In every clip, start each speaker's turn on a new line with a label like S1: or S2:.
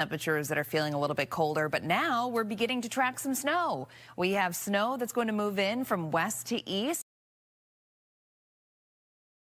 S1: Temperatures that are feeling a little bit colder, but now we're beginning to track some snow. We have snow that's going to move in from west to east.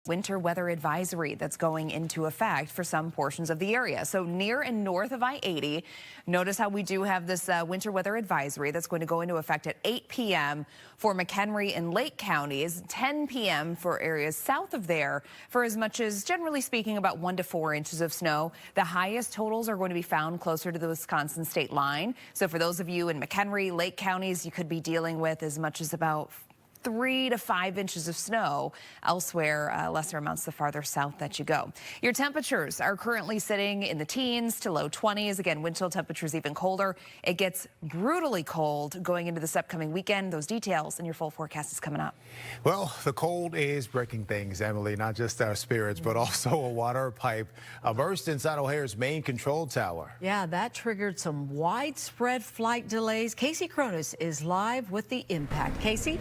S1: Winter weather advisory that's going into effect for some portions of the area. So near and north of I-80, notice how we do have this winter weather advisory that's going to go into effect at 8 p.m. for McHenry and Lake counties, 10 p.m. for areas south of there, for as much as, generally speaking, about 1 to 4 inches of snow. The highest totals are going to be found closer to the Wisconsin state line. So for those of you in McHenry, Lake counties, you could be dealing with as much as about 3 to 5 inches of snow. Elsewhere, lesser amounts the farther south that you go. Your temperatures are currently sitting in the teens to low 20s. Again, wind chill temperatures even colder. It gets brutally cold going into this upcoming weekend. Those details and your full forecast is coming up.
S2: Well, the cold is breaking things, Emily, not just our spirits, but also a water pipe burst inside O'Hare's main control tower.
S3: Yeah, that triggered some widespread flight delays. Casey Cronus is live with the impact. Casey?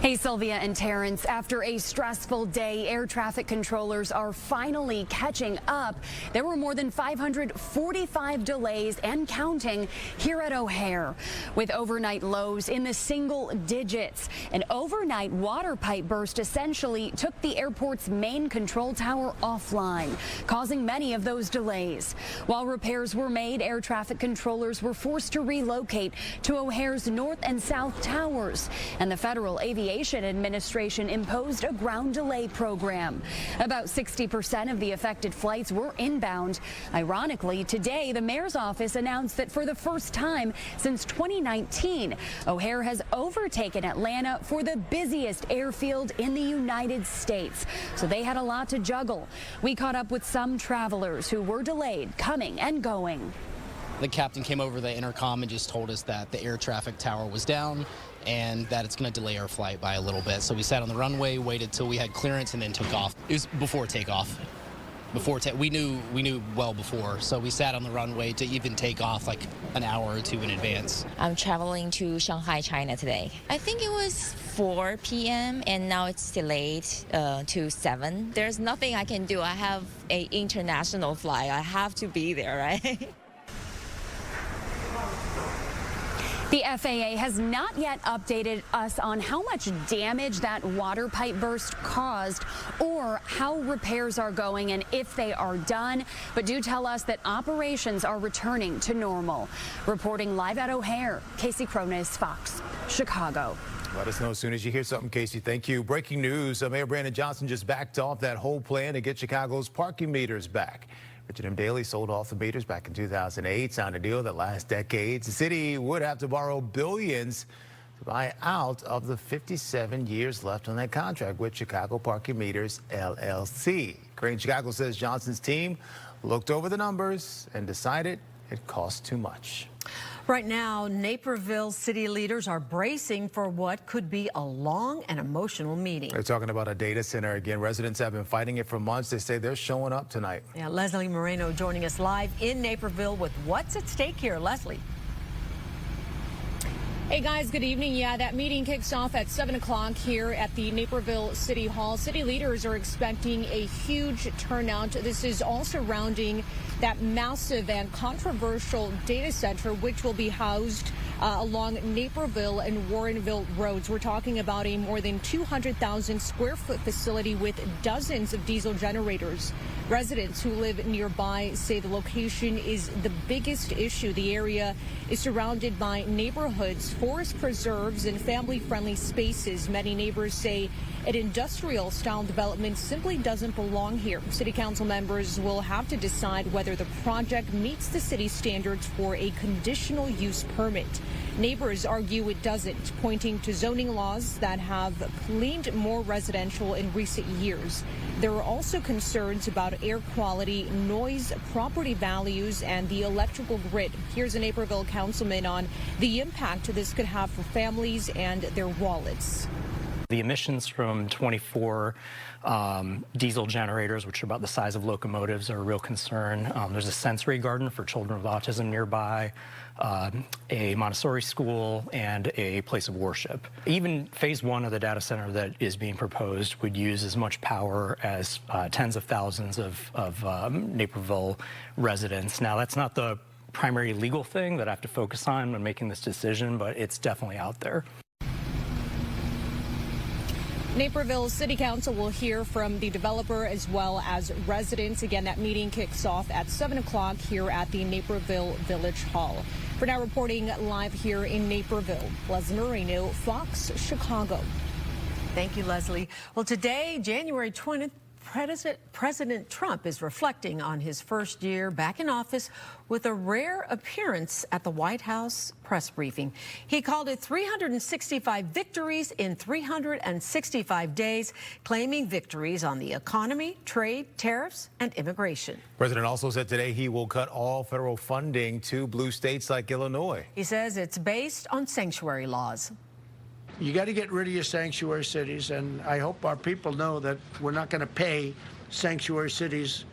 S4: Hey, Sylvia and Terrence, after a stressful day, air traffic controllers are finally catching up. There were more than 545 delays and counting here at O'Hare, with overnight lows in the single digits. An overnight water pipe burst essentially took the airport's main control tower offline, causing many of those delays. While repairs were made, air traffic controllers were forced to relocate to O'Hare's north and south towers, and the Federal Aviation Administration imposed a ground delay program. About 60% of the affected flights were inbound. Ironically, today, the mayor's office announced that for the first time since 2019, O'Hare has overtaken Atlanta for the busiest airfield in the United States. So they had a lot to juggle. We caught up with some travelers who were delayed coming and going.
S5: The captain came over the intercom and just told us that the air traffic tower was down and that it's going to delay our flight by a little bit. So we sat on the runway, waited till we had clearance, and then took off. It was before takeoff. We knew well before, so we sat on the runway to even take off like an hour or two in advance.
S6: I'm traveling to Shanghai, China today. I think it was 4 p.m. and now it's delayed to 7. There's nothing I can do. I have an international flight. I have to be there, right?
S4: The FAA has not yet updated us on how much damage that water pipe burst caused or how repairs are going and if they are done, but do tell us that operations are returning to normal. Reporting live at O'Hare, Casey Cronus, Fox, Chicago.
S2: Let us know as soon as you hear something, Casey. Thank you. Breaking news, Mayor Brandon Johnson just backed off that whole plan to get Chicago's parking meters back. Richard M. Daley sold off the meters back in 2008, signed a deal that lasts decades. The city would have to borrow billions to buy out of the 57 years left on that contract with Chicago Parking Meters, LLC. Crane Chicago says Johnson's team looked over the numbers and decided it cost too much.
S3: Right now, Naperville city leaders are bracing for what could be a long and emotional meeting.
S2: They're talking about a data center again. Residents have been fighting it for months. They say they're showing up tonight.
S3: Yeah, Leslie Moreno joining us live in Naperville with what's at stake here. Leslie.
S7: Hey guys, good evening. Yeah, that meeting kicks off at 7 o'clock here at the Naperville City Hall. City leaders are expecting a huge turnout. This is all surrounding that massive and controversial data center, which will be housed along Naperville and Warrenville roads. We're talking about a more than 200,000 square foot facility with dozens of diesel generators. Residents who live nearby say the location is the biggest issue. The area is surrounded by neighborhoods, forest preserves, and family-friendly spaces. Many neighbors say an industrial-style development simply doesn't belong here. City council members will have to decide whether the project meets the city standards for a conditional use permit. Neighbors argue it doesn't, pointing to zoning laws that have cleaned more residential in recent years. There are also concerns about air quality, noise, property values, and the electrical grid. Here's a Naperville councilman on the impact this could have for families and their wallets.
S8: The emissions from 24 diesel generators, which are about the size of locomotives, are a real concern. There's a sensory garden for children with autism nearby, a Montessori school, and a place of worship. Even phase 1 of the data center that is being proposed would use as much power as tens of thousands of Naperville residents. Now, that's not the primary legal thing that I have to focus on when making this decision, but it's definitely out there.
S7: Naperville City Council will hear from the developer as well as residents. Again, that meeting kicks off at 7 o'clock here at the Naperville Village Hall. For now, reporting live here in Naperville, Leslie Moreno, Fox, Chicago.
S3: Thank you, Leslie. Well, today, January 20th, President Trump is reflecting on his first year back in office with a rare appearance at the White House press briefing. He called it 365 victories in 365 days, claiming victories on the economy, trade, tariffs, and immigration.
S2: The president also said today he will cut all federal funding to blue states like Illinois.
S3: He says it's based on sanctuary laws.
S9: You got to get rid of your sanctuary cities, and I hope our people know that we're not going to pay sanctuary cities.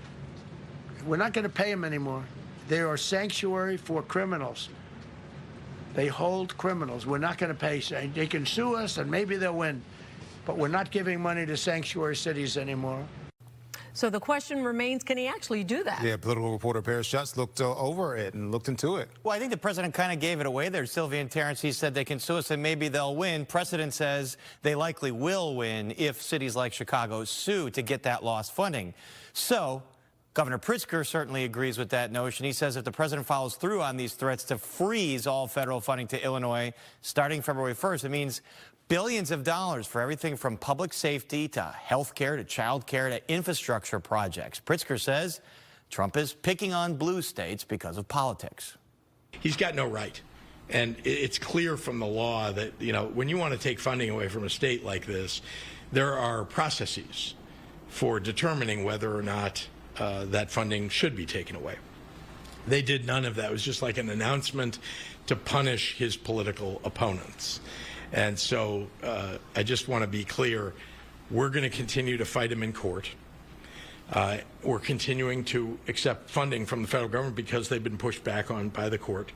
S9: We're not going to pay them anymore. They are sanctuary for criminals. They hold criminals. We're not going to pay. They can sue us, and maybe they'll win, but we're not giving money to sanctuary cities anymore.
S3: So the question remains, can he actually do that?
S2: Yeah, political reporter Paris Schutz looked over it and looked into it.
S10: Well, I think the president kind of gave it away there. Sylvia and Terrence, he said they can sue us and maybe they'll win. Precedent says they likely will win if cities like Chicago sue to get that lost funding. So Governor Pritzker certainly agrees with that notion. He says if the president follows through on these threats to freeze all federal funding to Illinois starting February 1st, it means billions of dollars for everything from public safety to health care to child care to infrastructure projects. Pritzker says Trump is picking on blue states because of politics.
S11: He's got no right. And it's clear from the law that, you know, when you want to take funding away from a state like this, there are processes for determining whether or not that funding should be taken away. They did none of that. It was just like an announcement to punish his political opponents. And so I just want to be clear, we're going to continue to fight him in court. We're continuing to accept funding from the federal government because they've been pushed back on by the court.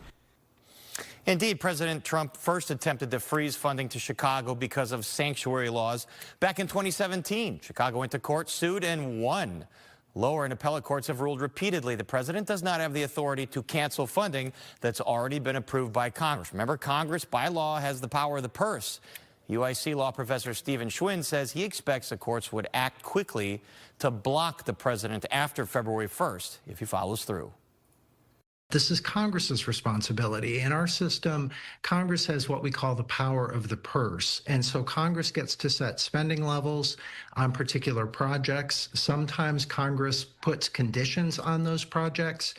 S10: Indeed, President Trump first attempted to freeze funding to Chicago because of sanctuary laws. Back in 2017, Chicago went to court, sued, and won. Lower and appellate courts have ruled repeatedly the president does not have the authority to cancel funding that's already been approved by Congress. Remember, Congress, by law, has the power of the purse. UIC law professor Stephen Schwinn says he expects the courts would act quickly to block the president after February 1st if he follows through.
S12: This is Congress's responsibility. In our system, Congress has what we call the power of the purse. And so Congress gets to set spending levels on particular projects. Sometimes Congress puts conditions on those projects.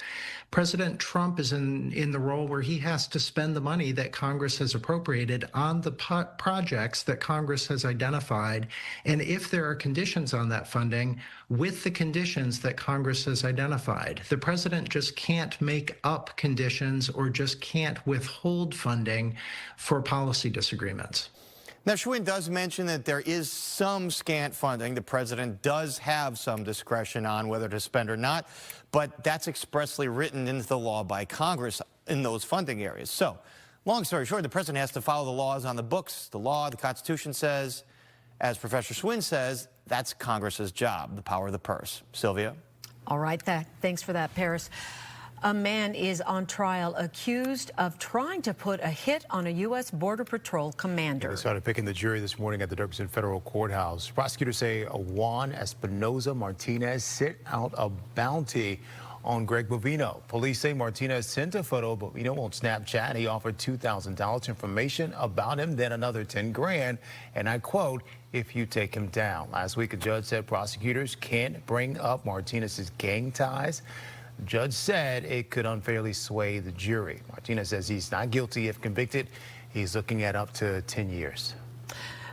S12: President Trump is in the role where he has to spend the money that Congress has appropriated on the projects that Congress has identified. And if there are conditions on that funding, with the conditions that Congress has identified, the president just can't make up conditions or just can't withhold funding for policy disagreements.
S10: Now, Schwinn does mention that there is some scant funding. The president does have some discretion on whether to spend or not, but that's expressly written into the law by Congress in those funding areas. So, long story short, the president has to follow the laws on the books. The law, the Constitution says, as Professor Schwinn says, that's Congress's job, the power of the purse. Sylvia?
S3: All right, thanks for that, Paris. A man is on trial accused of trying to put a hit on a U.S. Border Patrol commander.
S2: They started picking the jury this morning at the Duckworth Federal Courthouse. Prosecutors say Juan Espinoza Martinez set out a bounty on Greg Bovino. Police say Martinez sent a photo of Bovino on Snapchat. He offered $2,000 information about him, then another $10 grand. And I quote, if you take him down. Last week, a judge said prosecutors can't bring up Martinez's gang ties. The judge said it could unfairly sway the jury. Martinez says he's not guilty if convicted. He's looking at up to 10 years.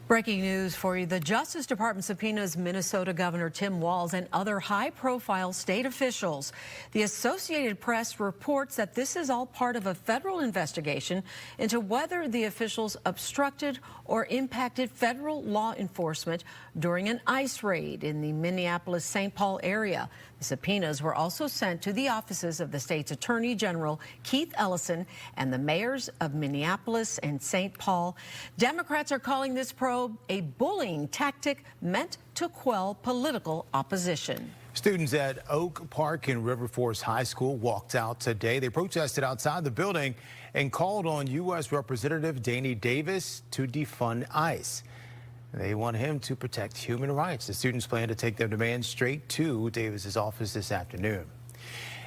S3: Breaking news for you. The Justice Department subpoenas Minnesota Governor Tim Walz and other high-profile state officials. The Associated Press reports that this is all part of a federal investigation into whether the officials obstructed or impacted federal law enforcement during an ICE raid in the Minneapolis-St. Paul area. The subpoenas were also sent to the offices of the state's Attorney General Keith Ellison and the mayors of Minneapolis and St. Paul. Democrats are calling this probe a bullying tactic meant to quell political opposition.
S2: Students at Oak Park and River Forest High School walked out today. They protested outside the building and called on U.S. Representative Danny Davis to defund ICE. They want him to protect human rights. The students plan to take their demands straight to Davis's office this afternoon.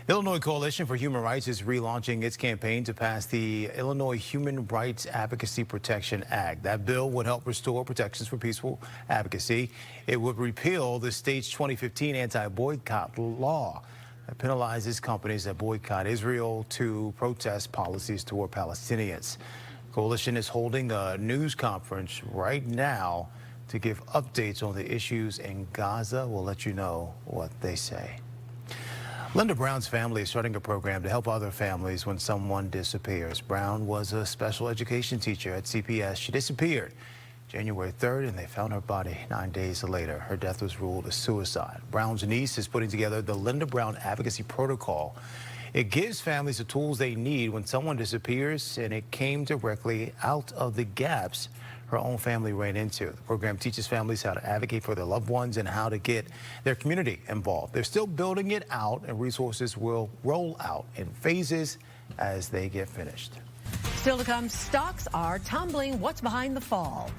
S2: The Illinois Coalition for Human Rights is relaunching its campaign to pass the Illinois Human Rights Advocacy Protection Act. That bill would help restore protections for peaceful advocacy. It would repeal the state's 2015 anti-boycott law that penalizes companies that boycott Israel to protest policies toward Palestinians. Coalition is holding a news conference right now to give updates on the issues in Gaza. We'll let you know what they say. Linda Brown's family is starting a program to help other families when someone disappears. Brown was a special education teacher at CPS. She disappeared January 3rd, and they found her body 9 days later. Her death was ruled a suicide. Brown's niece is putting together the Linda Brown Advocacy Protocol. It gives families the tools they need when someone disappears, and it came directly out of the gaps her own family ran into. The program teaches families how to advocate for their loved ones and how to get their community involved. They're still building it out, and resources will roll out in phases as they get finished.
S3: Still to come, stocks are tumbling. What's behind the fall?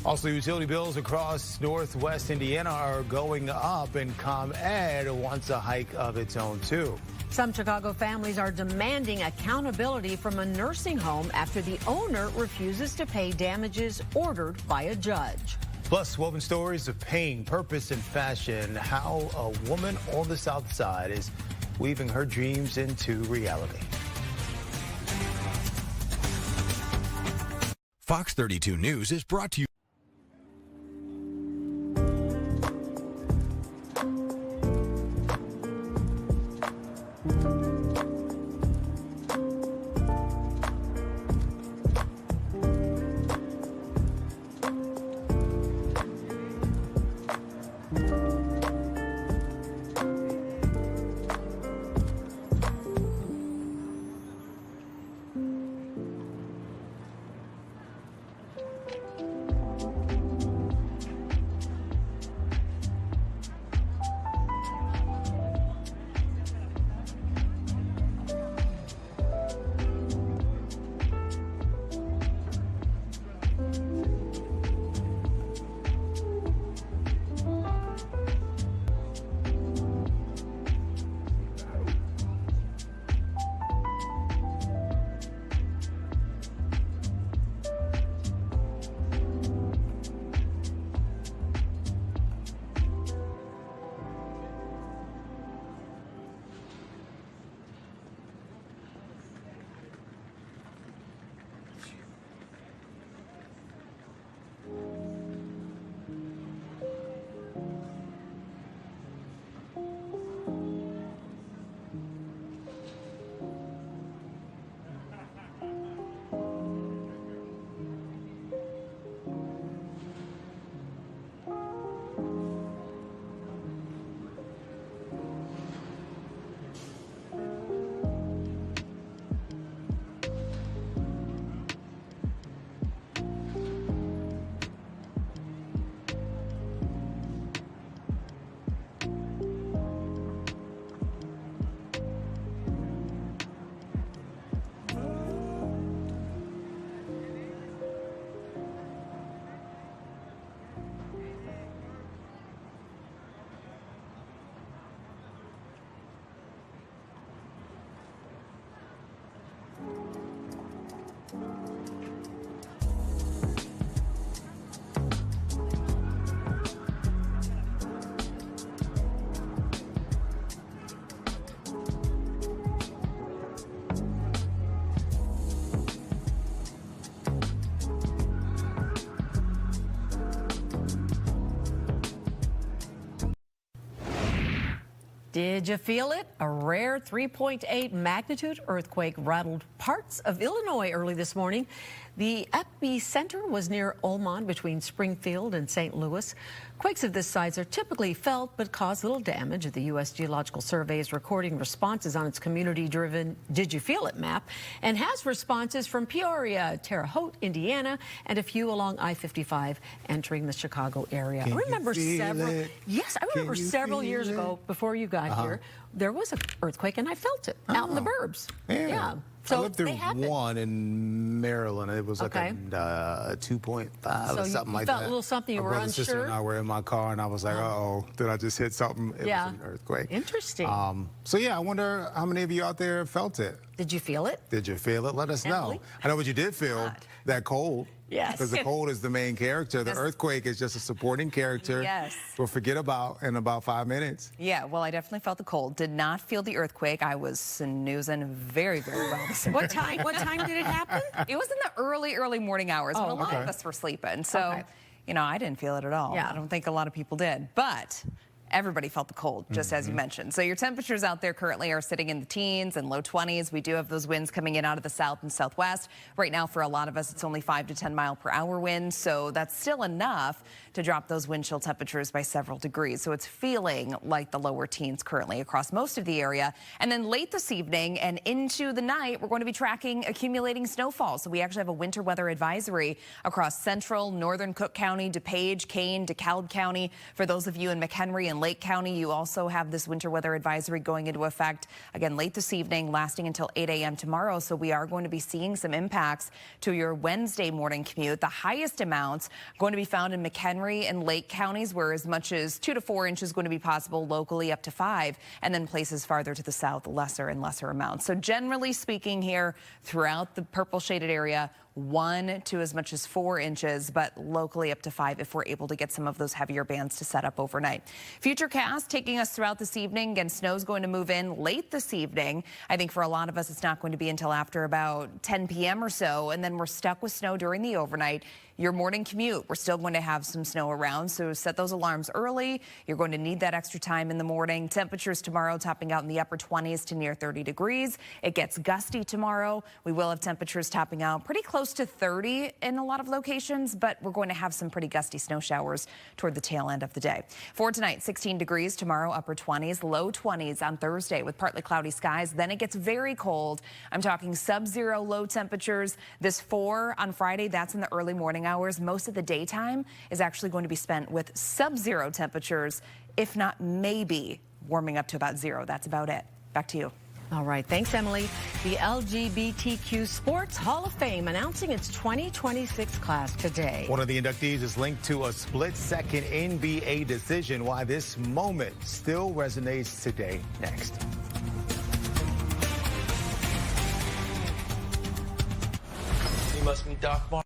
S2: Also, utility bills across Northwest Indiana are going up, and ComEd wants a hike of its own, too.
S3: Some Chicago families are demanding accountability from a nursing home after the owner refuses to pay damages ordered by a judge.
S2: Plus, woven stories of pain, purpose, and fashion. How a woman on the South Side is weaving her dreams into reality.
S13: Fox 32 News is brought to you.
S3: Did you feel it? A rare 3.8 magnitude earthquake rattled parts of Illinois early this morning. The epicenter was near Olmont between Springfield and St. Louis. Quakes of this size are typically felt but cause little damage. The U.S. Geological Survey is recording responses on its community-driven Did You Feel It map and has responses from Peoria, Terre Haute, Indiana, and a few along I-55 entering the Chicago area. I remember several years ago, before you got here, there was an earthquake and I felt it out in the burbs.
S2: Yeah.
S3: So
S2: I lived through one in Maryland. It was like a 2.5 or something like that.
S3: You felt a little something, you were unsure?
S2: My brother and I were in my car, and I was like, uh-oh, did I just hit something? It was an earthquake.
S3: Interesting.
S2: So, yeah, I wonder how many of you out there felt it.
S3: Did you feel it?
S2: Did you feel it? Let us know. I know what you did feel, that cold.
S3: Yes.
S2: Because the cold is the main character. The earthquake is just a supporting character.
S1: Yes.
S2: We'll forget about in about 5 minutes.
S1: Yeah, well, I definitely felt the cold. Did not feel the earthquake. I was snoozing very, very well this morning.
S3: What time did it happen?
S1: It was in the early morning hours when a lot of us were sleeping. So, you know, I didn't feel it at all.
S3: Yeah.
S1: I don't think a lot of people did. But everybody felt the cold, just as you mentioned. So your temperatures out there currently are sitting in the teens and low 20s. We do have those winds coming in out of the south and southwest. Right now, for a lot of us, it's only 5 to 10 mile per hour winds. So that's still enough to drop those wind chill temperatures by several degrees. So it's feeling like the lower teens currently across most of the area. And then late this evening and into the night, we're going to be tracking accumulating snowfall. So we actually have a winter weather advisory across central, northern Cook County, DuPage, Kane, DeKalb County. For those of you in McHenry and Lake County, you also have this winter weather advisory going into effect again late this evening, lasting until 8 a.m. tomorrow. So we are going to be seeing some impacts to your Wednesday morning commute. The highest amounts going to be found in McHenry and Lake counties, where as much as 2 to 4 inches going to be possible, locally up to 5, and then places farther to the south, lesser and lesser amounts. So generally speaking here throughout the purple shaded area, 1 to as much as 4 inches, but locally up to 5 if we're able to get some of those heavier bands to set up overnight. Futurecast taking us throughout this evening. Again, snow's going to move in late this evening. I think for a lot of us, it's not going to be until after about 10 p.m. or so, and then we're stuck with snow during the overnight. Your morning commute, we're still going to have some snow around, so set those alarms early. You're going to need that extra time in the morning. Temperatures tomorrow topping out in the upper 20s to near 30 degrees. It gets gusty tomorrow. We will have temperatures topping out pretty close to 30 in a lot of locations, but we're going to have some pretty gusty snow showers toward the tail end of the day. For tonight, 16 degrees tomorrow, upper 20s, low 20s on Thursday with partly cloudy skies. Then it gets very cold. I'm talking sub-zero low temperatures. This 4 on Friday, that's in the early morning hours. Most of the daytime is actually going to be spent with sub-zero temperatures, if not maybe warming up to about 0. That's about it. Back to you.
S3: All right. Thanks, Emily. The LGBTQ Sports Hall of Fame announcing its 2026 class today.
S2: One of the inductees is linked to a split-second NBA decision. Why this moment still resonates today. Next.
S14: You must be Doc Bar.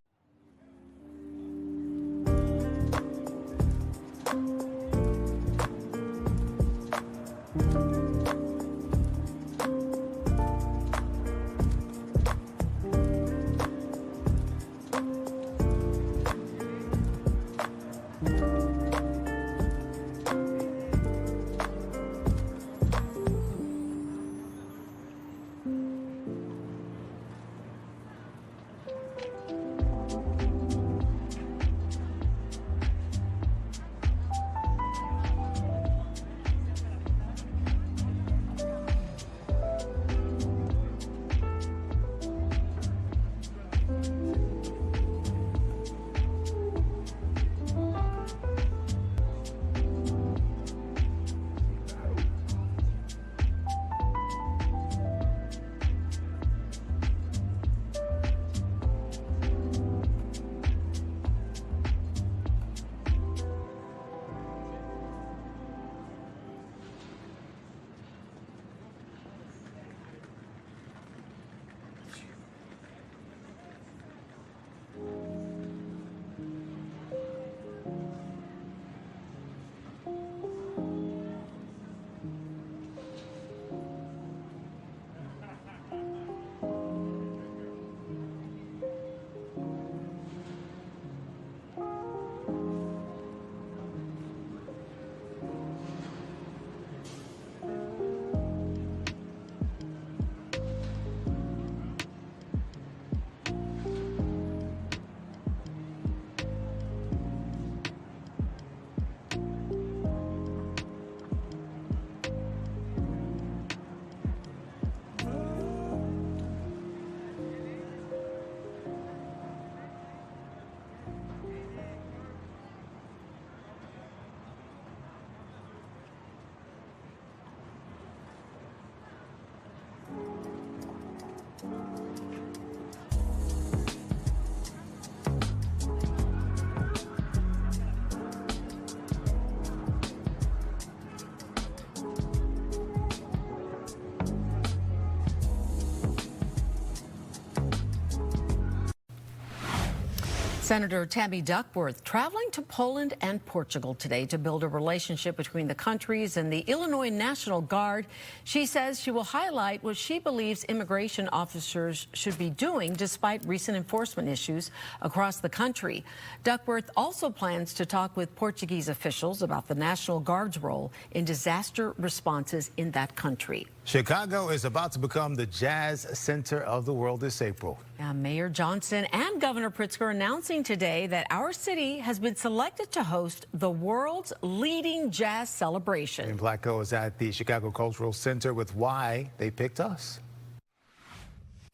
S3: Senator Tammy Duckworth traveling to Poland and Portugal today to build a relationship between the countries and the Illinois National Guard. She says she will highlight what she believes immigration officers should be doing despite recent enforcement issues across the country. Duckworth also plans to talk with Portuguese officials about the National Guard's role in disaster responses in that country.
S2: Chicago is about to become the jazz center of the world this April.
S3: Mayor Johnson and Governor Pritzker announcing today that our city has been selected to host the world's leading jazz celebration.
S2: And Blacko is at the Chicago Cultural Center with why they picked us.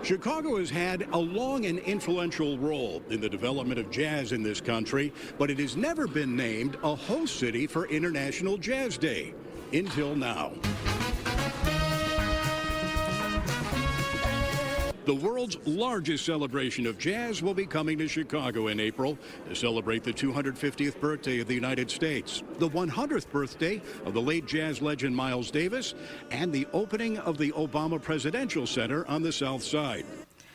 S15: Chicago has had a long and influential role in the development of jazz in this country, but it has never been named a host city for International Jazz Day until now. The world's largest celebration of jazz will be coming to Chicago in April to celebrate the 250th birthday of the United States, the 100th birthday of the late jazz legend Miles Davis, and the opening of the Obama Presidential Center on the South Side.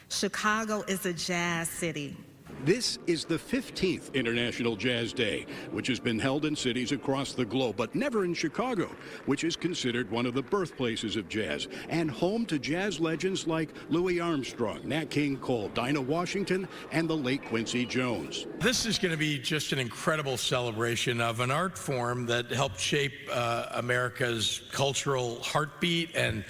S16: Chicago is a jazz city.
S15: This is the 15th International Jazz Day, which has been held in cities across the globe, but never in Chicago, which is considered one of the birthplaces of jazz and home to jazz legends like Louis Armstrong, Nat King Cole, Dinah Washington, and the late Quincy Jones.
S11: This is going to be just an incredible celebration of an art form that helped shape America's cultural heartbeat and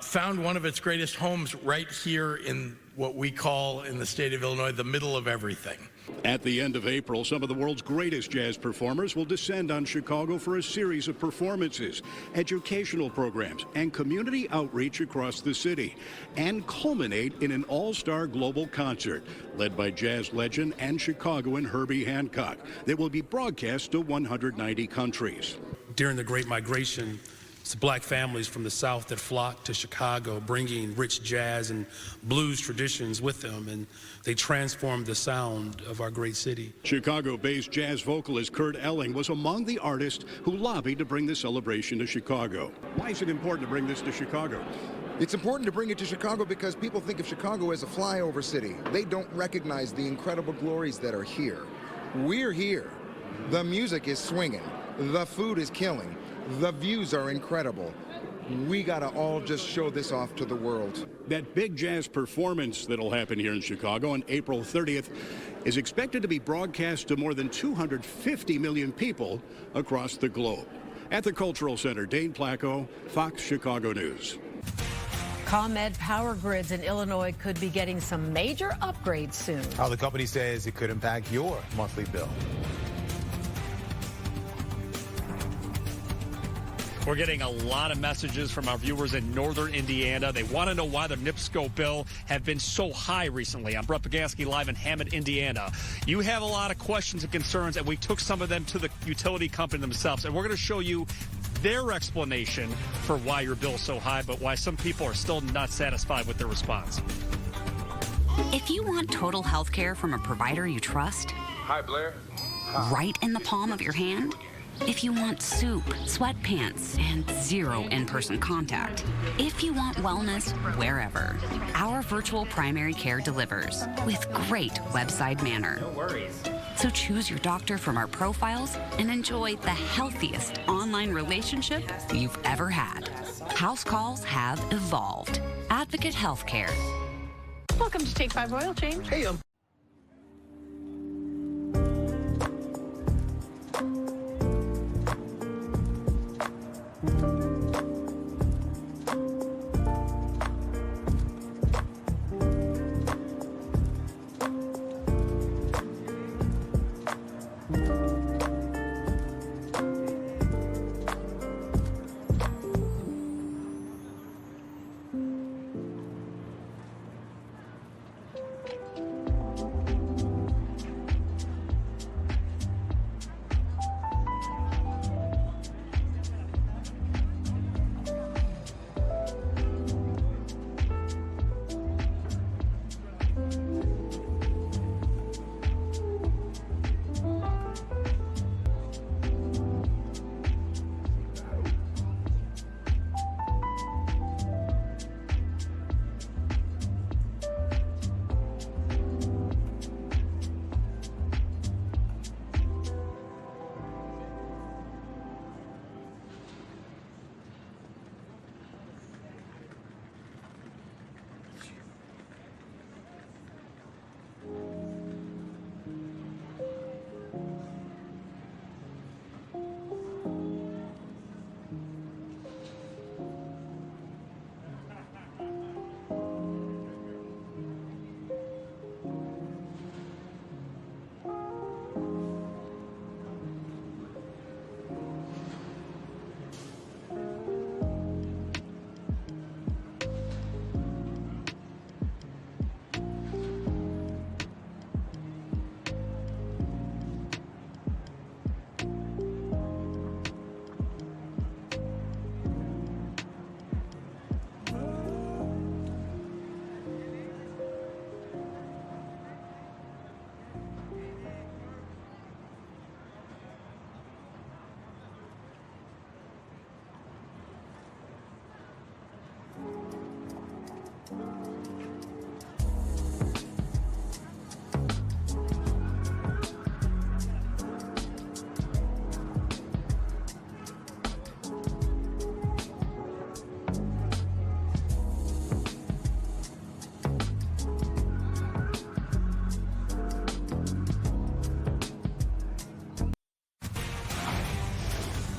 S11: found one of its greatest homes right here in what we call in the state of Illinois the middle of everything.
S15: At the end of April, some of the world's greatest jazz performers will descend on Chicago for a series of performances, educational programs, and community outreach across the city, and culminate in an all-star global concert led by jazz legend and Chicagoan Herbie Hancock that will be broadcast to 190 countries.
S17: During the Great Migration, it's black families from the South that flocked to Chicago, bringing rich jazz and blues traditions with them, and they transformed the sound of our great city.
S15: Chicago-based jazz vocalist Kurt Elling was among the artists who lobbied to bring the celebration to Chicago. Why is it important to bring this to Chicago?
S18: It's important to bring it to Chicago because people think of Chicago as a flyover city. They don't recognize the incredible glories that are here. We're here. The music is swinging. The food is killing. The views are incredible. We gotta all just show this off to the world.
S15: That big jazz performance that'll happen here in Chicago on April 30th is expected to be broadcast to more than 250 million people across the globe. At the Cultural Center, Dane Placco, Fox Chicago News.
S3: ComEd power grids in Illinois could be getting some major upgrades soon.
S2: How the company says it could impact your monthly bill.
S19: We're getting a lot of messages from our viewers in northern Indiana. They want to know why the NIPSCO bill have been so high recently. I'm Brett Bagansky live in Hammond, Indiana. You have a lot of questions and concerns, and we took some of them to the utility company themselves. And we're going to show you their explanation for why your bill is so high, but why some people are still not satisfied with their response.
S20: If you want total health care from a provider you trust,
S14: Hi, Blair.
S20: right in the palm of your hand, if you want soup, sweatpants, and zero in-person contact. If you want wellness wherever, our virtual primary care delivers with great website manner.
S14: No worries.
S20: So choose your doctor from our profiles and enjoy the healthiest online relationship you've ever had. House calls have evolved. Advocate Healthcare.
S21: Welcome to Take 5 Oil Change.
S14: Hey,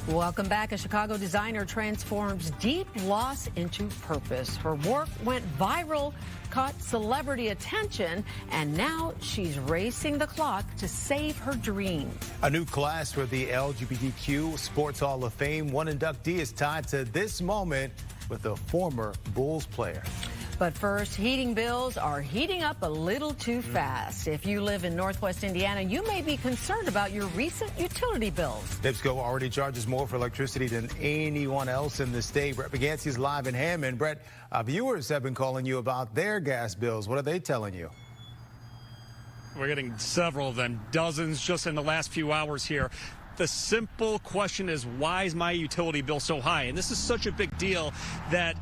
S3: Welcome back. A Chicago designer transforms deep loss into purpose. Her work went viral, caught celebrity attention, and now she's racing the clock to save her dream.
S2: A new class for the LGBTQ Sports Hall of Fame. One inductee is tied to this moment with a former Bulls player.
S3: But first, heating bills are heating up a little too fast. If you live in Northwest Indiana, you may be concerned about your recent utility bills.
S2: NIPSCO already charges more for electricity than anyone else in the state. Brett Beganski's live in Hammond. Brett, viewers have been calling you about their gas bills. What are they telling you?
S19: We're getting several of them, dozens just in the last few hours here. The simple question is, why is my utility bill so high? And this is such a big deal that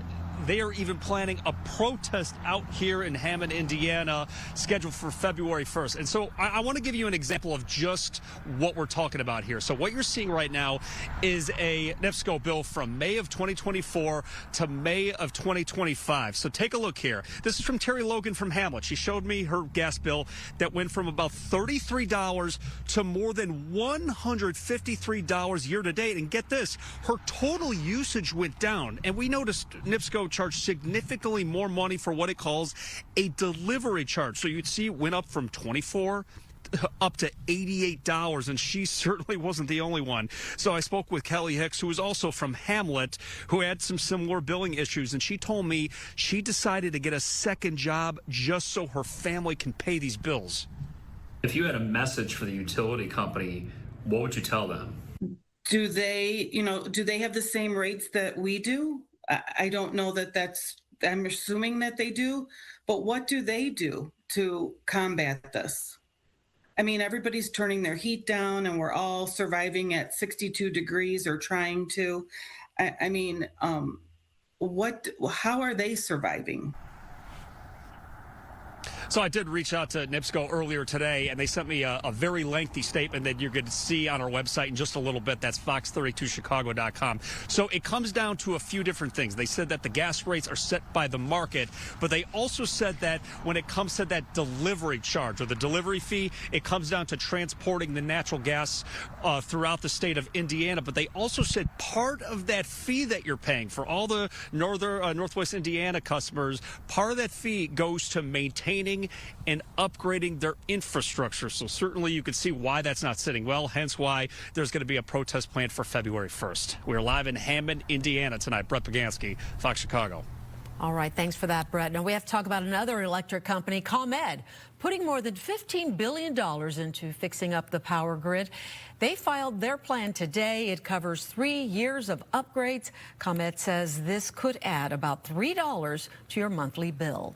S19: they are even planning a protest out here in Hammond, Indiana, scheduled for February 1st. And so I want to give you an example of just what we're talking about here. So what you're seeing right now is a NIPSCO bill from May of 2024 to May of 2025. So take a look here. This is from Terry Logan from Hamlet. She showed me her gas bill that went from about $33 to more than $153 year to date. And get this, her total usage went down. And we noticed NIPSCO charged significantly more money for what it calls a delivery charge. So you'd see it went up from $24 up to $88, and she certainly wasn't the only one. So I spoke with Kelly Hicks, who is also from Hamlet, who had some similar billing issues, and she told me she decided to get a second job just so her family can pay these bills.
S5: If you had a message for the utility company, what would you tell them?
S22: Do they have the same rates that we do? I don't know I'm assuming that they do, but what do they do to combat this? I mean, everybody's turning their heat down and we're all surviving at 62 degrees or trying to. How are they surviving?
S19: So I did reach out to NIPSCO earlier today, and they sent me a very lengthy statement that you're going to see on our website in just a little bit. That's fox32chicago.com. So it comes down to a few different things. They said that the gas rates are set by the market, but they also said that when it comes to that delivery charge or the delivery fee, it comes down to transporting the natural gas throughout the state of Indiana. But they also said part of that fee that you're paying for all the Northwest Indiana customers, part of that fee goes to maintaining and upgrading their infrastructure. So certainly you can see why that's not sitting well, hence why there's going to be a protest planned for February 1st. We're live in Hammond, Indiana tonight. Brett Beganski, Fox Chicago.
S3: All right, thanks for that, Brett. Now we have to talk about another electric company, Commute, putting more than $15 billion into fixing up the power grid. They filed their plan today. It covers 3 years of upgrades. Commute says this could add about $3 to your monthly bill.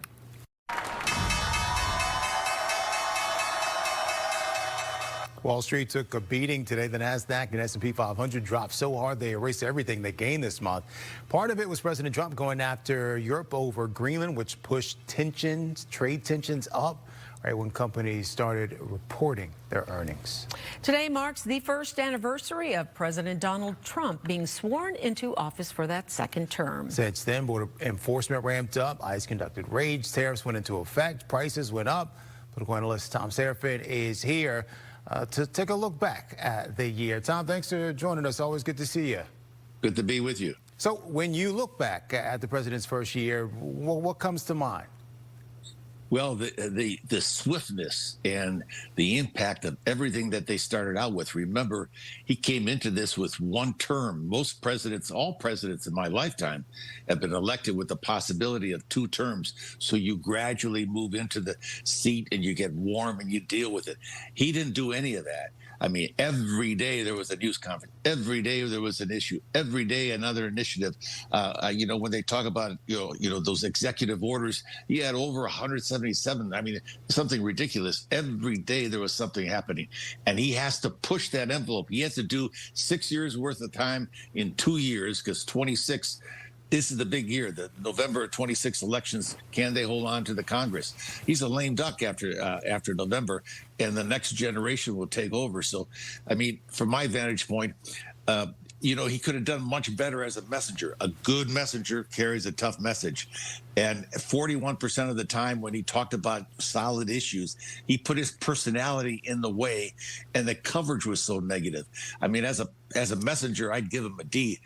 S2: Wall Street took a beating today. The NASDAQ and S&P 500 dropped so hard they erased everything they gained this month. Part of it was President Trump going after Europe over Greenland, which pushed trade tensions up right when companies started reporting their earnings.
S3: Today marks the first anniversary of President Donald Trump being sworn into office for that second term.
S2: Since then, border enforcement ramped up, ICE conducted raids, tariffs went into effect, prices went up. Political analyst Tom Serafin is here to take a look back at the year. Tom, thanks for joining us. Always good to see you.
S23: Good to be with you.
S2: So when you look back at the president's first year, what comes to mind?
S23: Well, the swiftness and the impact of everything that they started out with. Remember, he came into this with one term. Most presidents, all presidents in my lifetime, have been elected with the possibility of 2 terms. So you gradually move into the seat and you get warm and you deal with it. He didn't do any of that. I mean, every day there was a news conference. Every day there was an issue. Every day another initiative. When they talk about those executive orders, he had over 177. I mean, something ridiculous. Every day there was something happening, and he has to push that envelope. He has to do 6 years worth of time in 2 years because 26 this is the big year, the November 26 elections. Can they hold on to the Congress? He's a lame duck after November, and the next generation will take over. So, I mean, from my vantage point, he could have done much better as a messenger. A good messenger carries a tough message. And 41% of the time when he talked about solid issues, he put his personality in the way, and the coverage was so negative. I mean, as a messenger, I'd give him a D,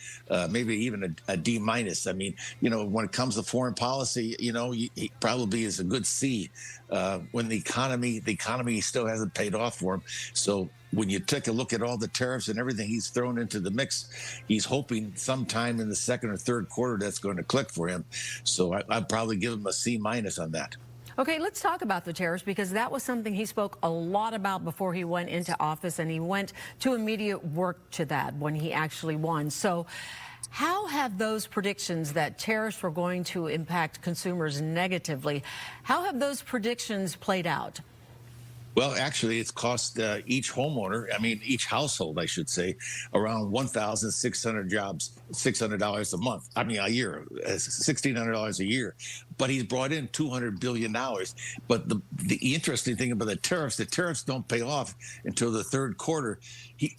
S23: maybe even a D minus. I mean, when it comes to foreign policy, he probably is a good C. When the economy still hasn't paid off for him. So when you take a look at all the tariffs and everything he's thrown into the mix, he's hoping sometime in the second or third quarter that's going to click for him. So I'd probably give him a C minus on that.
S3: Okay, let's talk about the tariffs, because that was something he spoke a lot about before he went into office, and he went to immediate work to that when he actually won. So how have those predictions that tariffs were going to impact consumers negatively, how have those predictions played out?
S23: Well, actually, it's cost each homeowner, each household, I should say, around $1,600 a month. A year, $1,600 a year. But he's brought in $200 billion. But the interesting thing about the tariffs don't pay off until the third quarter.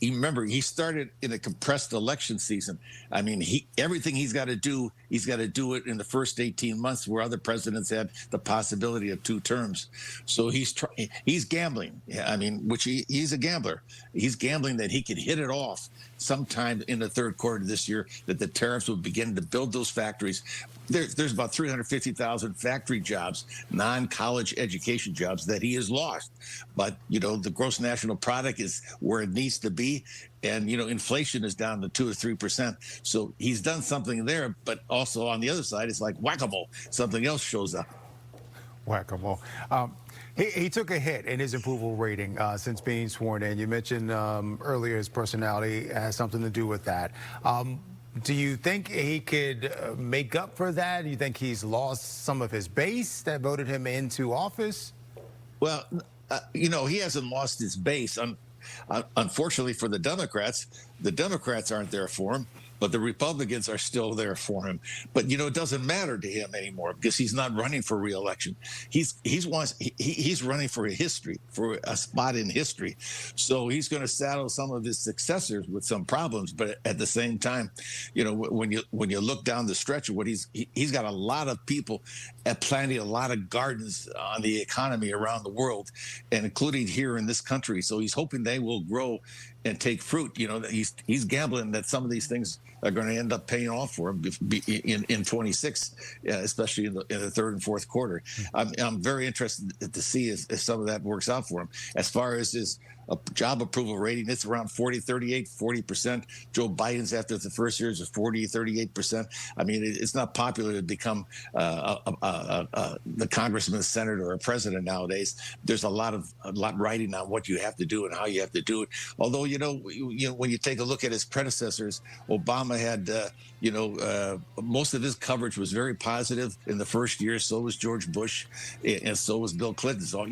S23: Remember, he started in a compressed election season. Everything he's got to do it in the first 18 months, where other presidents had the possibility of 2 terms. So he's gambling. He's a gambler. He's gambling that he could hit it off sometime in the third quarter this year, that the tariffs will begin to build those factories. There's about 350,000 factory jobs, non-college education jobs, that he has lost. But, the gross national product is where it needs to be. And, inflation is down to 2 or 3%. So he's done something there. But also on the other side, it's like whack-a-mole. Something else shows up.
S2: Whack-a-mole. He took a hit in his approval rating since being sworn in. You mentioned earlier his personality has something to do with that. Do you think he could make up for that? Do you think he's lost some of his base that voted him into office?
S23: Well, he hasn't lost his base. Unfortunately for the Democrats aren't there for him. But the Republicans are still there for him. But, it doesn't matter to him anymore, because he's not running for re-election. He's running for for a spot in history. So he's going to saddle some of his successors with some problems. But at the same time, when you look down the stretch of what he's got a lot of people planting a lot of gardens on the economy around the world, and including here in this country. So he's hoping they will grow and take fruit. He's gambling that some of these things are going to end up paying off for him in 26, especially in the third and fourth quarter. I'm very interested to see if some of that works out for him. As far as his job approval rating, it's around 40%. Joe Biden's, after the first year, is 38%. It's not popular to become the congressman, senator, or president nowadays. There's a lot writing on what you have to do and how you have to do it. Although, when you take a look at his predecessors, Obama had, most of his coverage was very positive in the first year. So was George Bush, and so was Bill Clinton. So,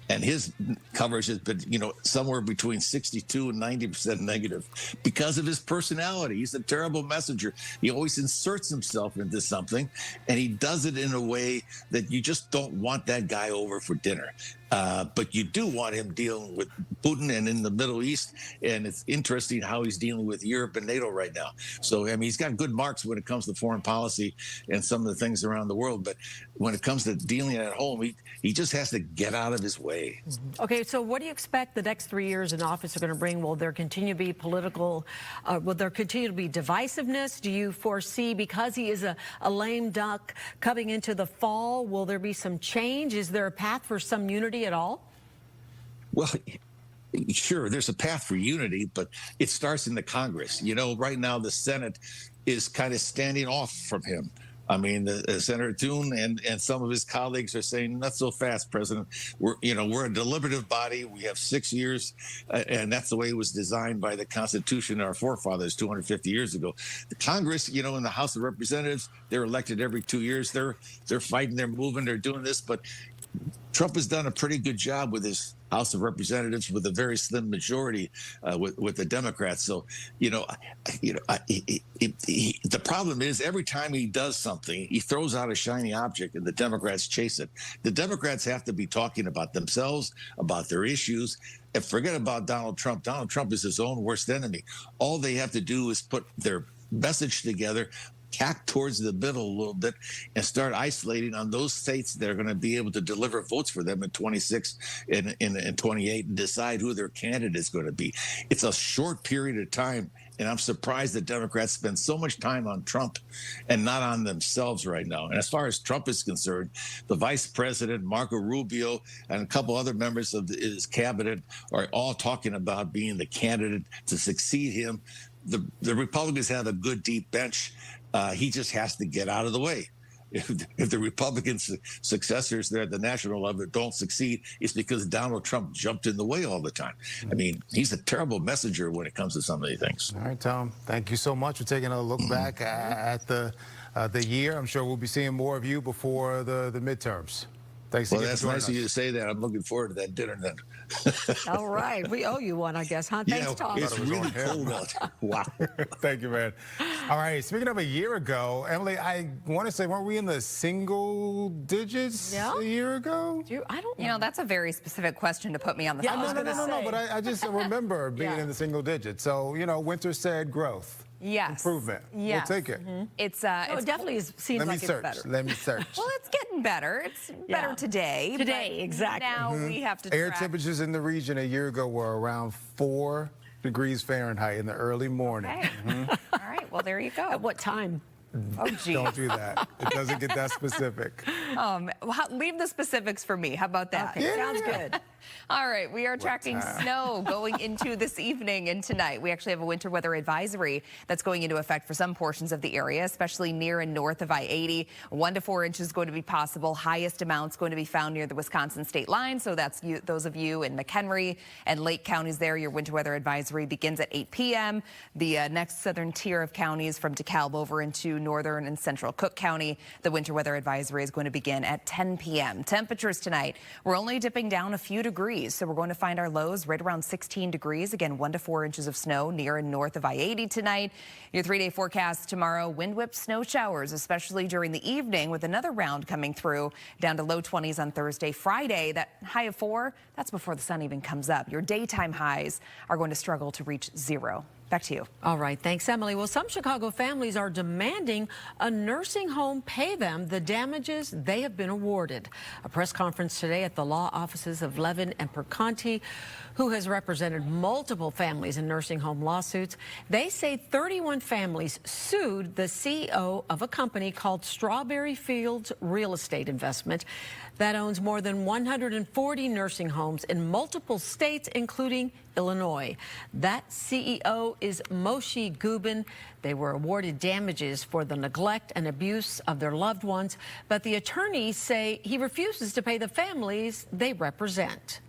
S23: and his coverage has been, somewhere between 62 and 90% negative because of his personality. He's a terrible messenger. He always inserts himself into something, and he does it in a way that you just don't want that guy over for dinner. But you do want him dealing with Putin and in the Middle East. And it's interesting how he's dealing with Europe and NATO right now. So, he's got good marks when it comes to foreign policy and some of the things around the world. But when it comes to dealing at home, he just has to get out of his way.
S3: Okay, so what do you expect the next 3 years in office are going to bring? Will there continue to be will there continue to be divisiveness? Do you foresee, because he is a lame duck coming into the fall, will there be some change? Is there a path for some unity at all?
S23: Well, sure, there's a path for unity, but it starts in the Congress. Right now the Senate is kind of standing off from him. Senator Thune and some of his colleagues are saying, not so fast, President. We're a deliberative body. We have 6 years, and that's the way it was designed by the Constitution of our forefathers 250 years ago. The Congress, in the House of Representatives, they're elected every 2 years. They're fighting, they're moving, they're doing this, but Trump has done a pretty good job with his House of Representatives with a very slim majority with the Democrats. So, the problem is every time he does something, he throws out a shiny object and the Democrats chase it. The Democrats have to be talking about themselves, about their issues, and forget about Donald Trump. Donald Trump is his own worst enemy. All they have to do is put their message together, tack towards the middle a little bit, and start isolating on those states that are going to be able to deliver votes for them in 26 and 28 and decide who their candidate is going to be. It's a short period of time, and I'm surprised that Democrats spend so much time on Trump and not on themselves right now. And as far as Trump is concerned, the vice president, Marco Rubio, and a couple other members of his cabinet are all talking about being the candidate to succeed him. The Republicans have a good deep bench. He just has to get out of the way. If the Republican successors there at the national level don't succeed, it's because Donald Trump jumped in the way all the time. I mean, he's a terrible messenger when it comes to some of these things.
S2: All right, Tom, thank you so much for taking a look back at the year. I'm sure we'll be seeing more of you before the midterms. Thanks
S23: Well,
S2: again
S23: that's
S2: for joining
S23: nice of you
S2: us.
S23: to say that. I'm looking forward to that dinner then.
S3: All right. We owe you one, I guess, huh? Thanks, Tom.
S23: It's really cold out there. Wow.
S2: Thank you, man. All right, speaking of a year ago, Emily, I want to say, weren't we in the single digits a year ago?
S3: I don't know.
S1: You know, that's a very specific question to put me on the spot.
S2: No, but I just remember being in the single digits. So, Winter said growth.
S1: Yes.
S2: Improvement.
S1: Yes.
S2: We'll take it.
S1: It's
S3: it definitely seems like it's better.
S2: Let me search.
S1: Well, it's getting better. It's better today.
S3: Today, exactly.
S1: Now we have to
S2: Air
S1: track.
S2: temperatures in the region a year ago were around 4 degrees Fahrenheit in the early morning.
S1: Okay. All right. Well, there you go.
S3: At what time?
S1: Oh, gee.
S2: Don't do that. It doesn't get that specific.
S1: Leave the specifics for me. How about that?
S3: Okay, sounds good.
S1: All right, we are tracking snow going into this evening and tonight. We actually have a winter weather advisory that's going into effect for some portions of the area, especially near and north of I-80. 1 to 4 inches going to be possible. Highest amounts going to be found near the Wisconsin state line. So that's those of you in McHenry and Lake counties there. Your winter weather advisory begins at 8 p.m. The next southern tier of counties from DeKalb over into northern and central Cook County, the winter weather advisory is going to begin at 10 p.m. Temperatures tonight, we're only dipping down a few degrees, so we're going to find our lows right around 16 degrees. Again, 1 to 4 inches of snow near and north of I-80 tonight. Your 3-day forecast tomorrow, wind-whipped snow showers, especially during the evening, with another round coming through, down to low 20s on Thursday. Friday, that high of 4, that's before the sun even comes up. Your daytime highs are going to struggle to reach 0. Back to you.
S3: All right. Thanks, Emily. Well, some Chicago families are demanding a nursing home pay them the damages they have been awarded. A press conference today at the law offices of Levin and Perconti, who has represented multiple families in nursing home lawsuits. They say 31 families sued the CEO of a company called Strawberry Fields Real Estate Investment that owns more than 140 nursing homes in multiple states, including Illinois. That CEO is Moshe Gubin. They were awarded damages for the neglect and abuse of their loved ones, but the attorneys say he refuses to pay the families they represent.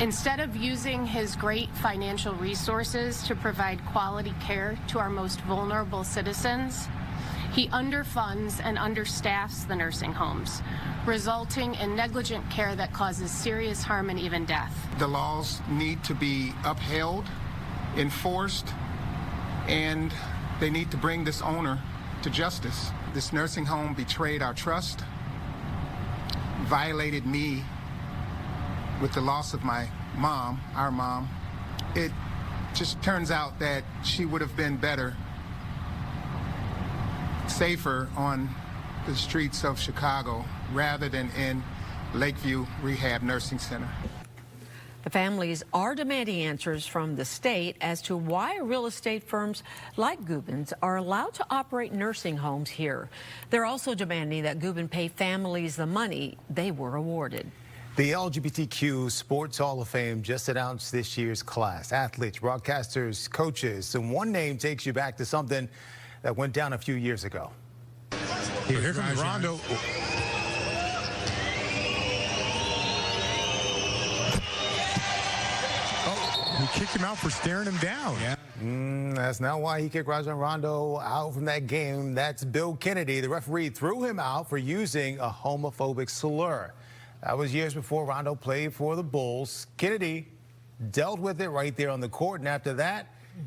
S21: Instead of using his great financial resources to provide quality care to our most vulnerable citizens, he underfunds and understaffs the nursing homes, resulting in negligent care that causes serious harm and even death.
S4: The laws need to be upheld, enforced, and they need to bring this owner to justice. This nursing home betrayed our trust, violated me with the loss of my mom, our mom. It just turns out that she would have been better, safer on the streets of Chicago rather than in Lakeview Rehab Nursing Center.
S3: The families are demanding answers from the state as to why real estate firms like Gubin's are allowed to operate nursing homes here. They're also demanding that Gubin pay families the money they were awarded.
S2: The LGBTQ Sports Hall of Fame just announced this year's class. Athletes, broadcasters, coaches, and one name takes you back to something that went down a few years ago.
S6: Here comes Rondo. Oh, he kicked him out for staring him down.
S2: Yeah. That's not why he kicked Rajon Rondo out from that game. That's Bill Kennedy. The referee threw him out for using a homophobic slur. That was years before Rondo played for the Bulls. Kennedy dealt with it right there on the court, and after that,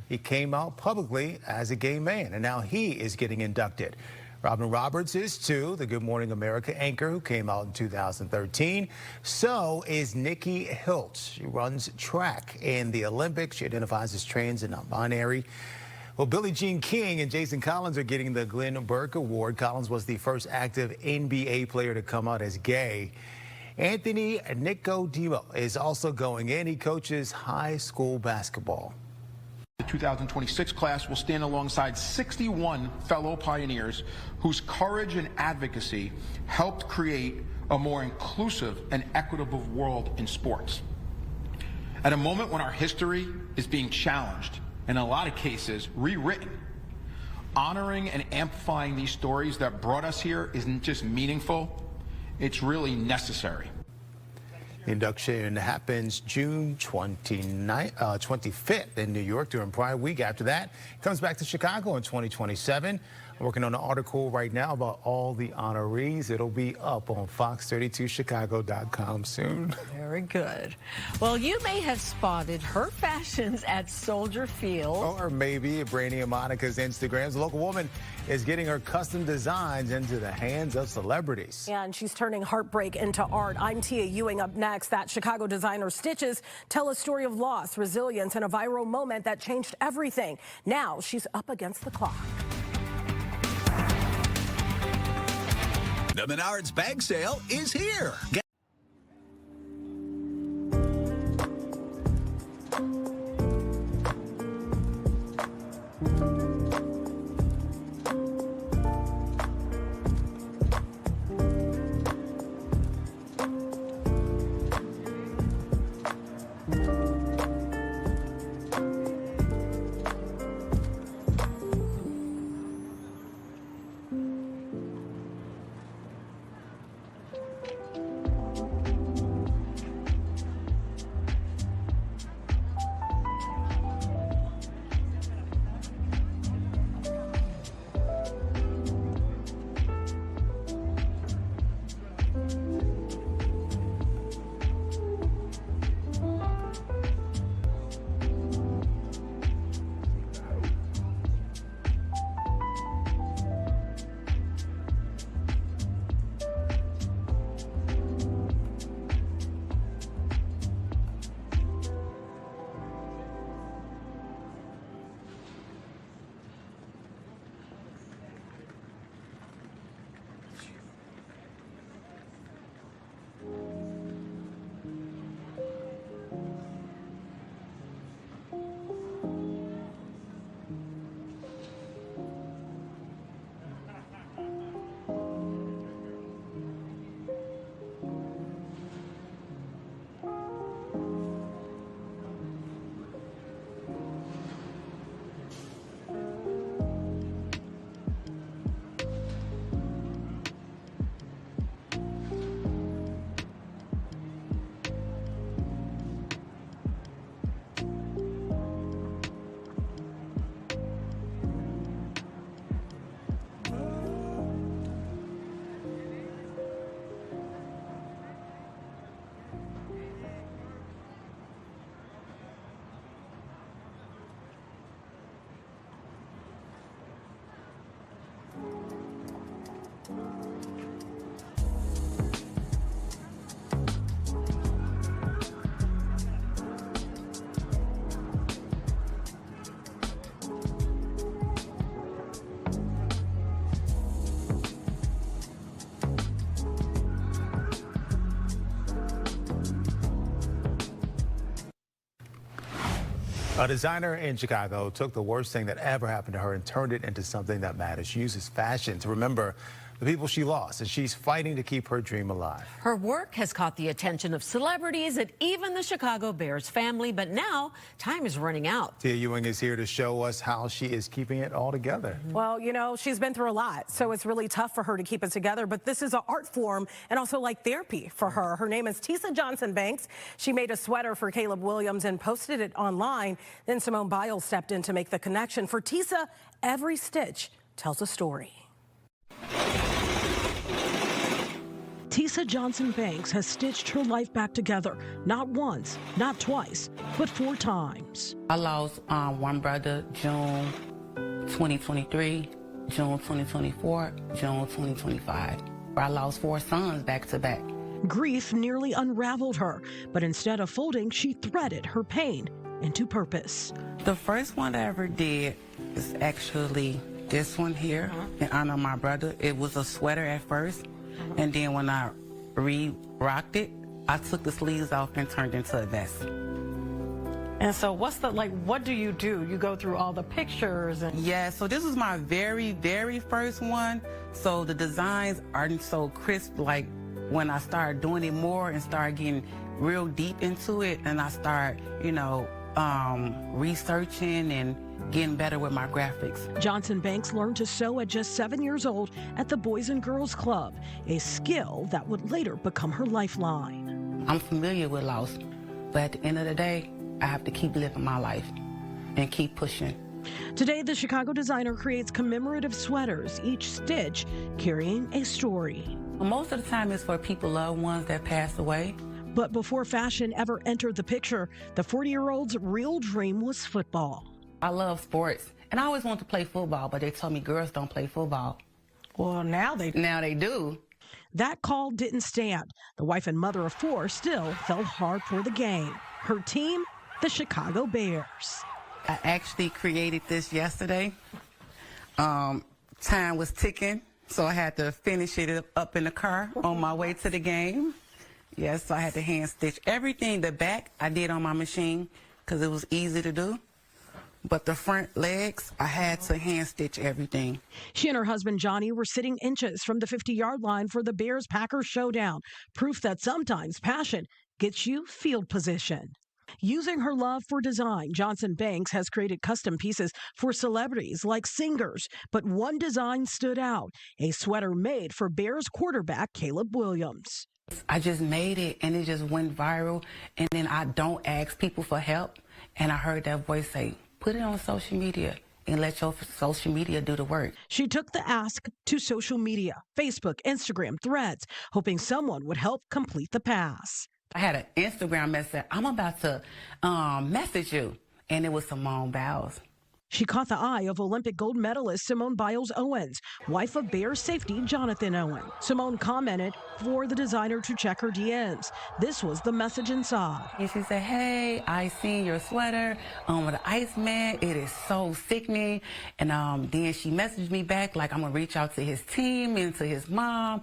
S2: he came out publicly as a gay man, and now he is getting inducted. Robin Roberts is too, the Good Morning America anchor who came out in 2013. So is Nikki Hiltz. She runs track in the Olympics. She identifies as trans and non-binary. Well, Billie Jean King and Jason Collins are getting the Glenn Burke Award. Collins was the first active NBA player to come out as gay. Anthony Nicodemo is also going in. He coaches high school basketball.
S7: The 2026 class will stand alongside 61 fellow pioneers whose courage and advocacy helped create a more inclusive and equitable world in sports. At a moment when our history is being challenged, and in a lot of cases rewritten, honoring and amplifying these stories that brought us here isn't just meaningful, it's really necessary.
S2: The induction happens June 25th in New York during Pride Week. After that, it comes back to Chicago in 2027. I'm working on an article right now about all the honorees. It'll be up on fox32chicago.com soon.
S3: Very good. Well, you may have spotted her fashions at Soldier Field.
S2: Or maybe at Brandy and Monica's Instagrams. A local woman is getting her custom designs into the hands of celebrities.
S8: And she's turning heartbreak into art. I'm Tia Ewing. Up next, that Chicago designer Stitches tell a story of loss, resilience, and a viral moment that changed everything. Now she's up against the clock.
S13: The Menards bag sale is here.
S2: A designer in Chicago took the worst thing that ever happened to her and turned it into something that matters. She uses fashion to remember the people she lost, and she's fighting to keep her dream alive.
S3: Her work has caught the attention of celebrities and even the Chicago Bears family, but now time is running out.
S2: Tia Ewing is here to show us how she is keeping it all together.
S8: Well, you know, she's been through a lot, so it's really tough for her to keep it together, but this is an art form and also like therapy for her. Her name is Tisa Johnson Banks. She made a sweater for Caleb Williams and posted it online. Then Simone Biles stepped in to make the connection. For Tisa, every stitch tells a story. Tisa Johnson Banks has stitched her life back together, not once, not twice, but 4 times.
S9: I lost one brother June 2023, June 2024, June 2025. I lost 4 sons back to back.
S8: Grief nearly unraveled her, but instead of folding, she threaded her pain into purpose.
S9: The first one I ever did is actually this one here in honor of my brother. It was a sweater at first, and then when I re-rocked it, I took the sleeves off and turned into a vest.
S3: And so what do? You go through all the pictures and...
S9: Yeah, so this was my very, very first one. So the designs aren't so crisp. Like when I started doing it more and started getting real deep into it, and I start, researching and getting better with my graphics.
S8: Johnson Banks learned to sew at just 7 years old at the Boys and Girls Club, a skill that would later become her lifeline.
S9: I'm familiar with loss, but at the end of the day, I have to keep living my life and keep pushing.
S8: Today, the Chicago designer creates commemorative sweaters, each stitch carrying a story.
S9: Most of the time it's for people, loved ones that passed away.
S8: But before fashion ever entered the picture, the 40-year-old's real dream was football.
S9: I love sports, and I always wanted to play football, but they told me girls don't play football.
S3: Well, now they
S9: do.
S8: That call didn't stand. The wife and mother of 4 still fell hard for the game. Her team, the Chicago Bears.
S9: I actually created this yesterday. Time was ticking, so I had to finish it up in the car on my way to the game. Yes, so I had to hand stitch everything. The back I did on my machine because it was easy to do. But the front legs, I had to hand stitch everything.
S8: She and her husband Johnny were sitting inches from the 50-yard line for the Bears-Packers showdown. Proof that sometimes passion gets you field position. Using her love for design, Johnson Banks has created custom pieces for celebrities like singers. But one design stood out, a sweater made for Bears quarterback Caleb Williams.
S9: I just made it, and it just went viral. And then I don't ask people for help. And I heard that voice say, put it on social media and let your social media do the work.
S8: She took the ask to social media, Facebook, Instagram, Threads, hoping someone would help complete the pass.
S9: I had an Instagram message. I'm about to message you. And it was Simone Biles.
S8: She caught the eye of Olympic gold medalist Simone Biles Owens, wife of Bears safety Jonathan Owen. Simone commented for the designer to check her DMs. This was the message inside.
S9: And she said, hey, I seen your sweater with the Iceman. It is so sickening. And then she messaged me back like I'm going to reach out to his team and to his mom.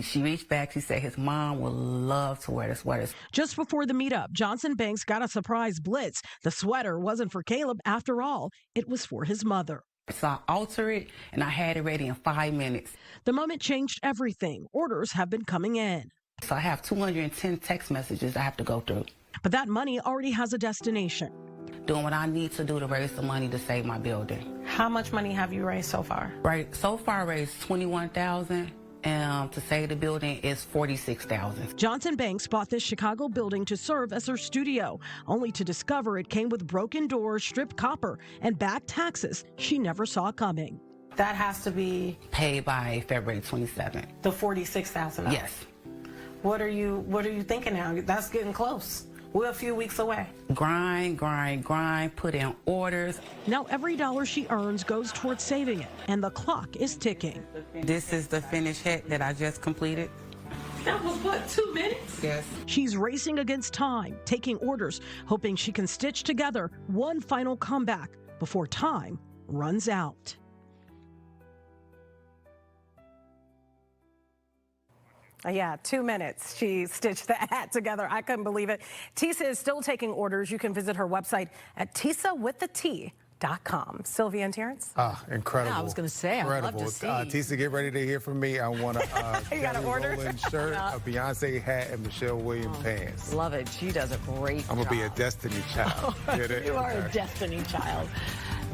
S9: She reached back. She said his mom would love to wear the sweaters.
S8: Just before the meetup, Johnson Banks got a surprise blitz. The sweater wasn't for Caleb after all. It was for his mother.
S9: So I altered it, and I had it ready in 5 minutes.
S8: The moment changed everything. Orders have been coming in.
S9: So I have 210 text messages I have to go through.
S8: But that money already has a destination.
S9: Doing what I need to do to raise the money to save my building.
S3: How much money have you raised so far?
S9: Right, so far I raised $21,000. And to save the building is $46,000.
S8: Johnson Banks bought this Chicago building to serve as her studio, only to discover it came with broken doors, stripped copper, and back taxes she never saw coming.
S3: That has to be
S9: paid by February 27th.
S3: The $46,000.
S9: Yes.
S3: What are you thinking now? That's getting close. We're a few weeks away.
S9: Grind, put in orders.
S8: Now every dollar she earns goes towards saving it, and the clock is ticking.
S9: This is the finished hat that I just completed.
S3: That was what, 2 minutes?
S9: Yes.
S8: She's racing against time, taking orders, hoping she can stitch together one final comeback before time runs out. Yeah, 2 minutes. She stitched the hat together. I couldn't believe it. Tisa is still taking orders. You can visit her website at tisawithat.com. Sylvia and Terrence?
S2: Incredible.
S3: Yeah, I was going to say, I'd love to see.
S2: Tisa, get ready to hear from me. I want a
S3: you got an order?
S2: Rowland shirt, a Beyonce hat, and Michelle Williams pants.
S3: Love it. She does a great job.
S2: I'm going to be a Destiny Child.
S3: You are a Destiny Child.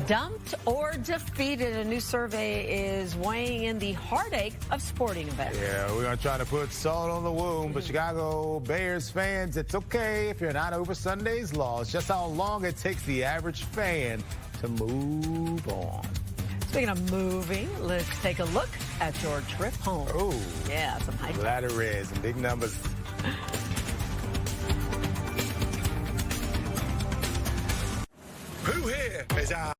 S3: Dumped or defeated, a new survey is weighing in the heartache of sporting events.
S2: Yeah, we're going to try to put salt on the wound, but Chicago Bears fans, it's okay if you're not over Sunday's loss. Just how long it takes the average fan to move on.
S3: Speaking of moving, let's take a look at your trip home.
S2: Oh,
S3: yeah, some high
S2: ladder is and big numbers.
S6: Who here is our...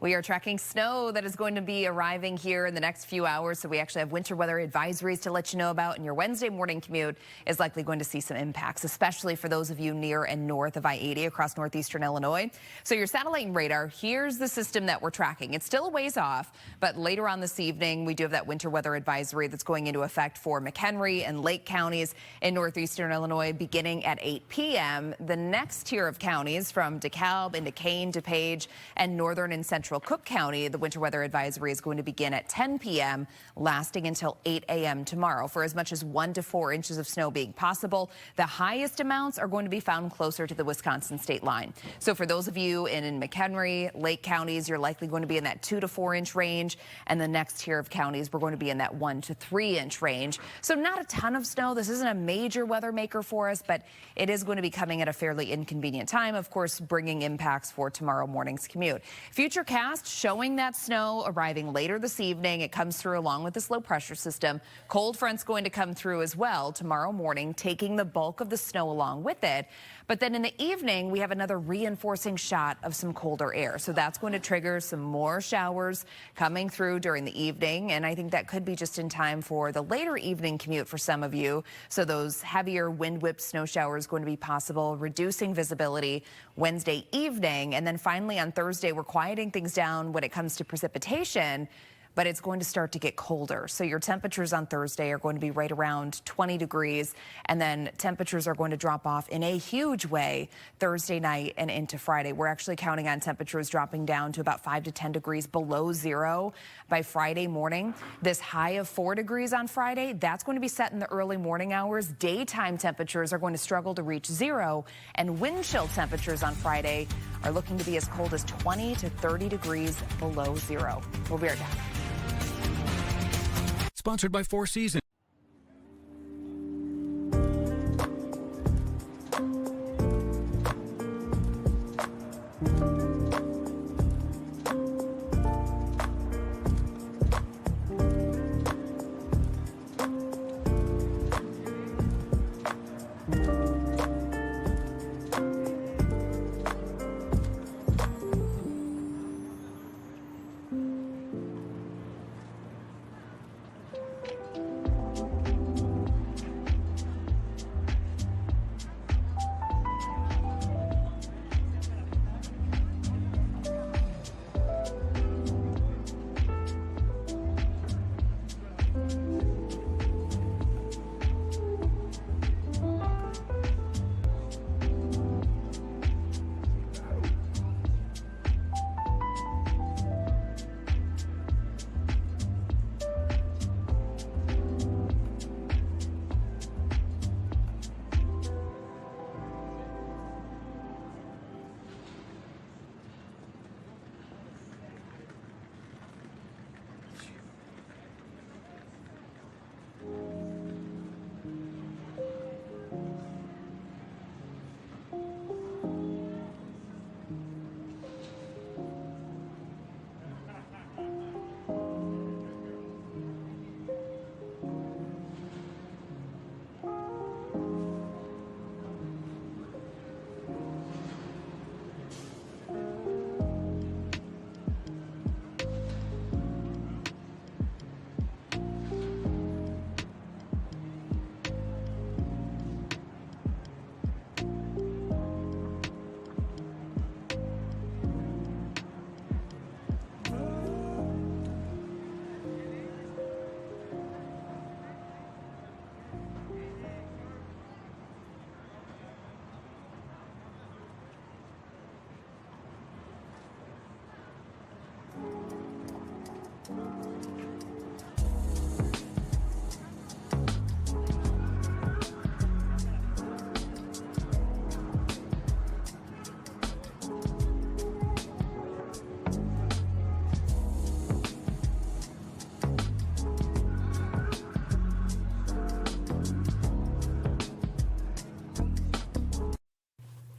S1: We are tracking snow that is going to be arriving here in the next few hours. So we actually have winter weather advisories to let you know about. And your Wednesday morning commute is likely going to see some impacts, especially for those of you near and north of I-80 across northeastern Illinois. So your satellite radar, here's the system that we're tracking. It's still a ways off, but later on this evening, we do have that winter weather advisory that's going into effect for McHenry and Lake counties in northeastern Illinois beginning at 8 p.m. The next tier of counties from DeKalb into Kane, DuPage, and northern and central Cook County, the winter weather advisory is going to begin at 10 p.m., lasting until 8 a.m. tomorrow for as much as 1 to 4 inches of snow being possible. The highest amounts are going to be found closer to the Wisconsin state line. So for those of you in McHenry, Lake counties, you're likely going to be in that 2 to 4 inch range. And the next tier of counties, we're going to be in that 1 to 3 inch range. So not a ton of snow. This isn't a major weather maker for us, but it is going to be coming at a fairly inconvenient time, of course, bringing impacts for tomorrow morning's commute. Futurecast showing that snow arriving later this evening. It comes through along with this low pressure system. Cold front's going to come through as well tomorrow morning, taking the bulk of the snow along with it. But then in the evening, we have another reinforcing shot of some colder air. So that's going to trigger some more showers coming through during the evening. And I think that could be just in time for the later evening commute for some of you. So those heavier wind whipped snow showers going to be possible, reducing visibility Wednesday evening. And then finally on Thursday, we're quieting things down when it comes to precipitation, but it's going to start to get colder. So your temperatures on Thursday are going to be right around 20 degrees, and then temperatures are going to drop off in a huge way Thursday night and into Friday. We're actually counting on temperatures dropping down to about 5 to 10 degrees below zero by Friday morning. This high of 4 degrees on Friday, that's going to be set in the early morning hours. Daytime temperatures are going to struggle to reach zero, and wind chill temperatures on Friday are looking to be as cold as 20 to 30 degrees below zero. We'll be right back.
S10: Sponsored by Four Seasons.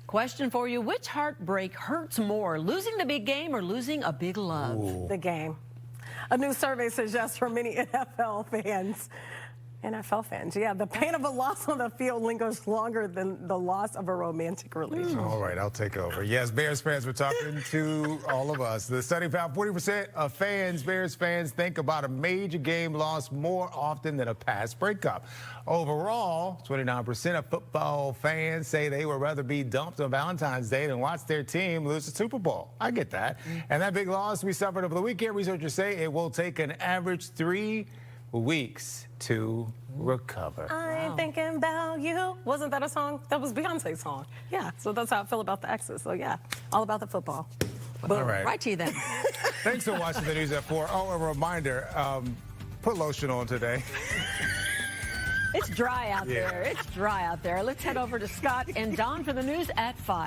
S3: Question for you, which heartbreak hurts more, losing the big game or losing a big love?
S2: Ooh.
S8: The game. A new survey suggests for many NFL fans, yeah, the pain of a loss on the field lingers longer than the loss of a romantic relationship.
S2: All right, I'll take over. Yes, Bears fans, we're talking to all of us. The study found 40% of Bears fans, think about a major game loss more often than a past breakup. Overall, 29% of football fans say they would rather be dumped on Valentine's Day than watch their team lose the Super Bowl. I get that. And that big loss we suffered over the weekend, researchers say it will take an average 3 weeks to recover.
S8: I'm thinking about you. Wasn't that a song? That was Beyonce's song. Yeah, so that's how I feel about the exes. So yeah, all about the football.
S2: All right.
S3: Right to you then.
S2: Thanks for watching the news at 4. Oh, a reminder, put lotion on today.
S3: It's dry out there. It's dry out there. Let's head over to Scott and Don for the news at 5.